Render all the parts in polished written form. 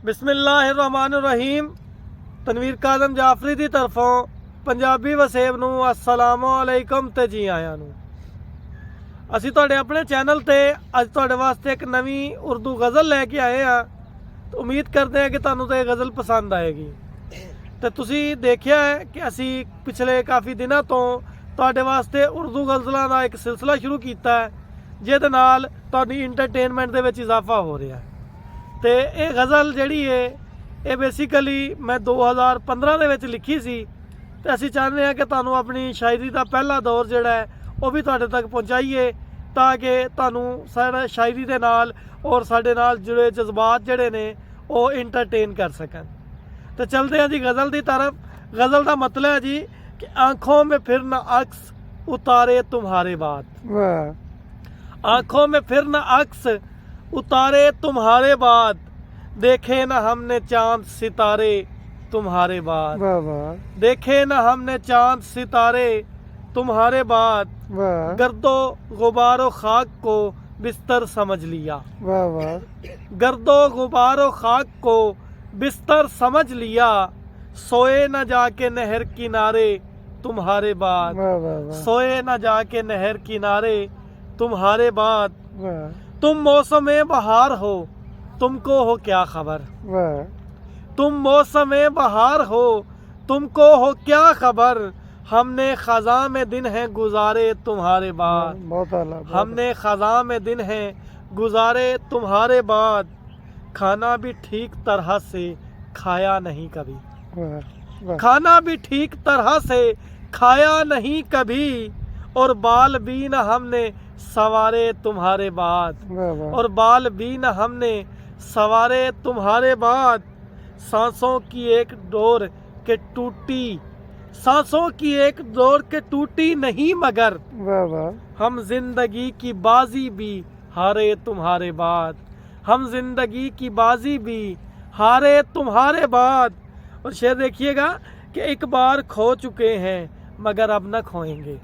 ਬਿਸਮਿਲ੍ਲਾਹਿਰਰਹਿਮਾਨਿਰਰਹੀਮ। ਤਨਵੀਰ ਕਾਜ਼ਮ ਜਾਫਰੀ ਦੀ ਤਰਫੋਂ ਪੰਜਾਬੀ ਵਸੇਬ ਨੂੰ ਅਸਲਾਮੁਅਲੈਕਮ ਤੇ ਜੀ ਆਇਆਂ ਨੂੰ। ਅਸੀਂ ਤੁਹਾਡੇ ਆਪਣੇ ਚੈਨਲ ਤੇ ਅੱਜ ਤੁਹਾਡੇ ਵਾਸਤੇ ਇੱਕ ਨਵੀਂ ਉਰਦੂ ਗਜ਼ਲ ਲੈ ਕੇ ਆਏ ਆ। ਉਮੀਦ ਕਰਦੇ ਹਾਂ ਕਿ ਤੁਹਾਨੂੰ ਤੇ ਇਹ ਗਜ਼ਲ ਪਸੰਦ ਆਏਗੀ। ਤੇ ਤੁਸੀਂ ਦੇਖਿਆ ਹੈ ਕਿ ਅਸੀਂ ਪਿਛਲੇ ਕਾਫੀ ਦਿਨਾਂ ਤੋਂ ਤੁਹਾਡੇ ਵਾਸਤੇ ਉਰਦੂ ਗਜ਼ਲਾਂ ਦਾ ਇੱਕ ਸਿਲਸਿਲਾ ਸ਼ੁਰੂ ਕੀਤਾ ਹੈ, ਜਿਹਦੇ ਨਾਲ ਤੁਹਾਡੀ ਇੰਟਰਟੇਨਮੈਂਟ ਦੇ ਵਿੱਚ ਇਜ਼ਾਫਾ ਹੋ ਰਿਹਾ ਹੈ। ਤੇ ਇਹ ਗਜ਼ਲ ਜਿਹੜੀ ਹੈ ਇਹ ਬੇਸਿਕਲੀ ਮੈਂ 2015 ਦੇ ਵਿੱਚ ਲਿਖੀ ਸੀ, ਤੇ ਅਸੀਂ ਚਾਹੁੰਦੇ ਹਾਂ ਕਿ ਤੁਹਾਨੂੰ ਆਪਣੀ ਸ਼ਾਇਰੀ ਦਾ ਪਹਿਲਾ ਦੌਰ ਜਿਹੜਾ ਹੈ ਉਹ ਵੀ ਤੁਹਾਡੇ ਤੱਕ ਪਹੁੰਚਾਈਏ, ਤਾਂ ਕਿ ਤੁਹਾਨੂੰ ਸਾਡਾ ਸ਼ਾਇਰੀ ਦੇ ਨਾਲ ਔਰ ਸਾਡੇ ਨਾਲ ਜੁੜੇ ਜਜ਼ਬਾਤ ਜਿਹੜੇ ਨੇ ਉਹ ਇੰਟਰਟੇਨ ਕਰ ਸਕਣ। تو چلتے ہیں جی غزل دی طرف۔ غزل کا مطلب ہے جی کہ آنکھوں میں پھر نہ عکس اتارے تمہارے بعد، آنکھوں میں پھر نہ عکس اتارے تمہارے بعد، دیکھے نہ ہم نے چاند ستارے تمہارے بعد، دیکھے نہ ہم نے چاند ستارے تمہارے بعد، گرد و غبار و خاک کو بستر سمجھ لیا، گرد و غبار و خاک کو بستر سمجھ لیا، سوئے نہ جا کے نہر کنارے تمہارے بعد، سوئے نہ جا کے نہر کنارے تمہارے بعد، تم موسم بہار ہو تم کو ہو کیا خبر، تم موسم بہار ہو تم کو ہو کیا خبر، ہم نے خزاں میں دن ہیں گزارے تمہارے بعد، ہم نے خزاں میں دن ہیں گزارے تمہارے بعد، کھانا بھی ٹھیک طرح سے کھایا نہیں کبھی، کھانا بھی ٹھیک طرح سے کھایا نہیں کبھی، اور بال بھی نہ ہم نے سوارے تمہارے بعد، اور بال بھی نہ ہم نے سوارے تمہارے بعد، سانسوں کی ایک ڈور کے ٹوٹی، سانسوں کی ایک ڈور کے ٹوٹی نہیں مگر، ہم زندگی کی بازی بھی ہارے تمہارے بعد، ہم زندگی کی بازی بھی ہارے تمہارے بعد۔ اور شعر دیکھیے گا کہ ایک بار کھو چکے ہیں مگر اب نہ کھوئیں گے،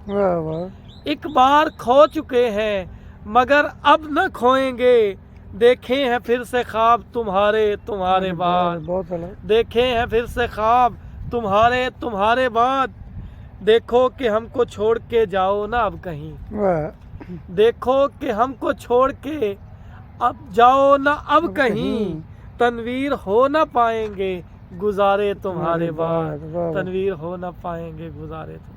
ایک بار کھو چکے ہیں مگر اب نہ کھوئیں گے، دیکھے ہیں پھر سے خواب تمہارے تمہارے بعد، دیکھے ہیں پھر سے خواب تمہارے بعد، دیکھو کہ ہم کو چھوڑ کے جاؤ نہ اب کہیں، دیکھو کہ ہم کو چھوڑ کے اب جاؤ نہ اب کہیں، تنویر ہو نہ پائیں گے گزارے تمہارے بعد، تنویر ہو نہ پائیں گے گزارے تمہارے